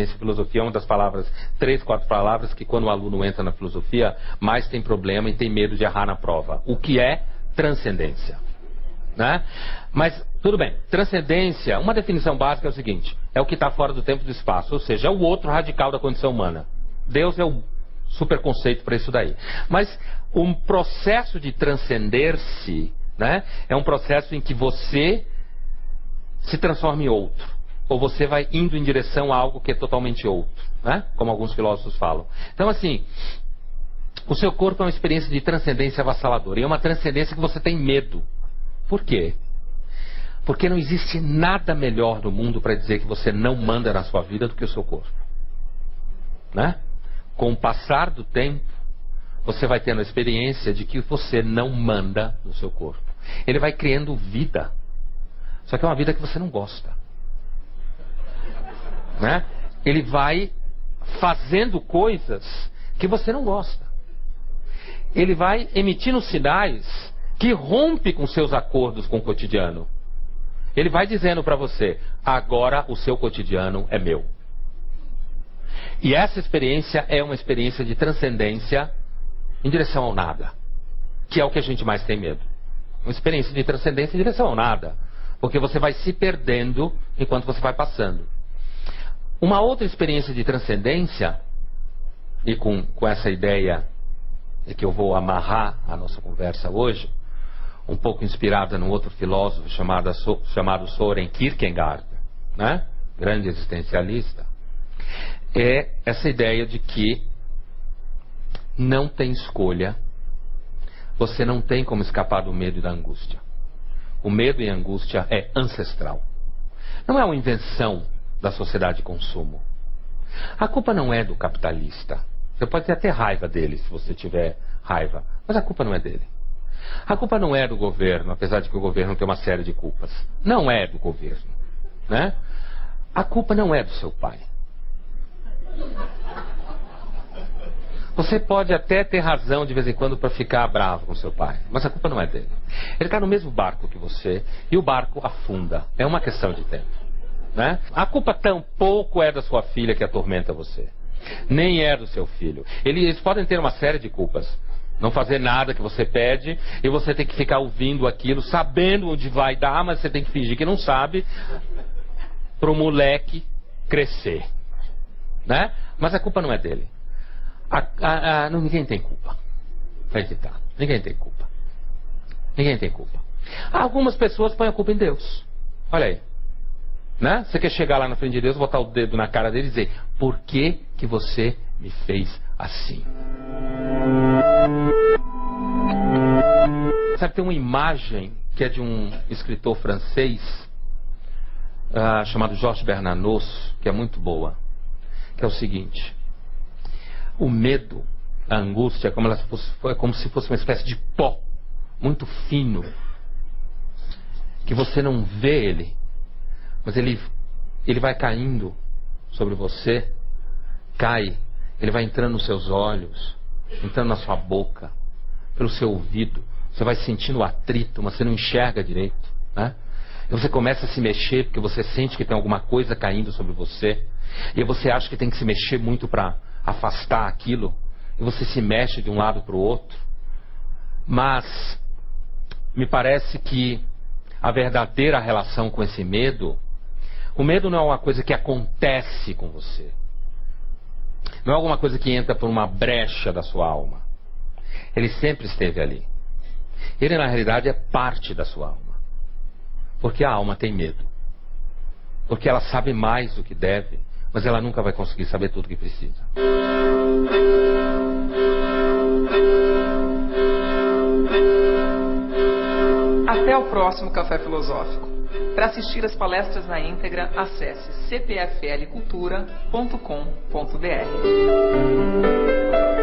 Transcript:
Filosofia é uma das palavras, 3, 4 palavras que quando o aluno entra na filosofia, mais tem problema e tem medo de errar na prova. O que é transcendência? Né? Mas, tudo bem, transcendência, uma definição básica é o seguinte, é o que está fora do tempo e do espaço, ou seja, é o outro radical da condição humana. Deus é o super conceito para isso daí. Mas um processo de transcender-se, né, é um processo em que você se transforma em outro. Ou você vai indo em direção a algo que é totalmente outro, né? Como alguns filósofos falam. Então, assim, o seu corpo é uma experiência de transcendência avassaladora. E é uma transcendência que você tem medo. Por quê? Porque não existe nada melhor no mundo para dizer que você não manda na sua vida do que o seu corpo. Né? Com o passar do tempo, você vai tendo a experiência de que você não manda no seu corpo. Ele vai criando vida. Só que é uma vida que você não gosta. Né? Ele vai fazendo coisas que você não gosta. Ele vai emitindo sinais que rompe com seus acordos com o cotidiano. Ele vai dizendo para você, agora o seu cotidiano é meu. E essa experiência é uma experiência de transcendência em direção ao nada, que é o que a gente mais tem medo. Uma experiência de transcendência em direção ao nada, porque você vai se perdendo enquanto você vai passando. Uma outra experiência de transcendência, e com essa ideia que eu vou amarrar a nossa conversa hoje, um pouco inspirada num outro filósofo chamado Søren Kierkegaard, né? Grande existencialista, é essa ideia de que não tem escolha, você não tem como escapar do medo e da angústia. O medo e a angústia é ancestral. Não é uma invenção da sociedade de consumo. A culpa não é do capitalista. Você pode até ter raiva dele, se você tiver raiva, mas a culpa não é dele. A culpa não é do governo, apesar de que o governo tem uma série de culpas. Não é do governo, né? A culpa não é do seu pai. Você pode até ter razão de vez em quando para ficar bravo com seu pai, mas a culpa não é dele. Ele está no mesmo barco que você e o barco afunda. É uma questão de tempo, né? A culpa tampouco é da sua filha que atormenta você. Nem é do seu filho. Eles podem ter uma série de culpas. Não fazer nada que você pede e você tem que ficar ouvindo aquilo, sabendo onde vai dar, mas você tem que fingir que não sabe, para o moleque crescer, né? Mas a culpa não é dele. Ninguém tem culpa. Aí que tá. Ninguém tem culpa. Ninguém tem culpa. Algumas pessoas põem a culpa em Deus. Olha aí, né? Você quer chegar lá na frente de Deus, botar o dedo na cara dele e dizer: por que que você me fez assim? Sabe, tem uma imagem que é de um escritor francês chamado Georges Bernanos, que é muito boa, que é o seguinte: o medo, a angústia, é como se fosse uma espécie de pó muito fino, que você não vê ele, mas ele vai caindo sobre você, ele vai entrando nos seus olhos, entrando na sua boca, pelo seu ouvido. Você vai sentindo o atrito, mas você não enxerga direito, né? E você começa a se mexer porque você sente que tem alguma coisa caindo sobre você. E você acha que tem que se mexer muito para afastar aquilo. E você se mexe de um lado para o outro. Mas me parece que a verdadeira relação com esse medo, o medo não é uma coisa que acontece com você. Não é alguma coisa que entra por uma brecha da sua alma. Ele sempre esteve ali. Ele, na realidade, é parte da sua alma. Porque a alma tem medo. Porque ela sabe mais do que deve, mas ela nunca vai conseguir saber tudo o que precisa. Até o próximo Café Filosófico. Para assistir as palestras na íntegra, acesse cpflcultura.com.br.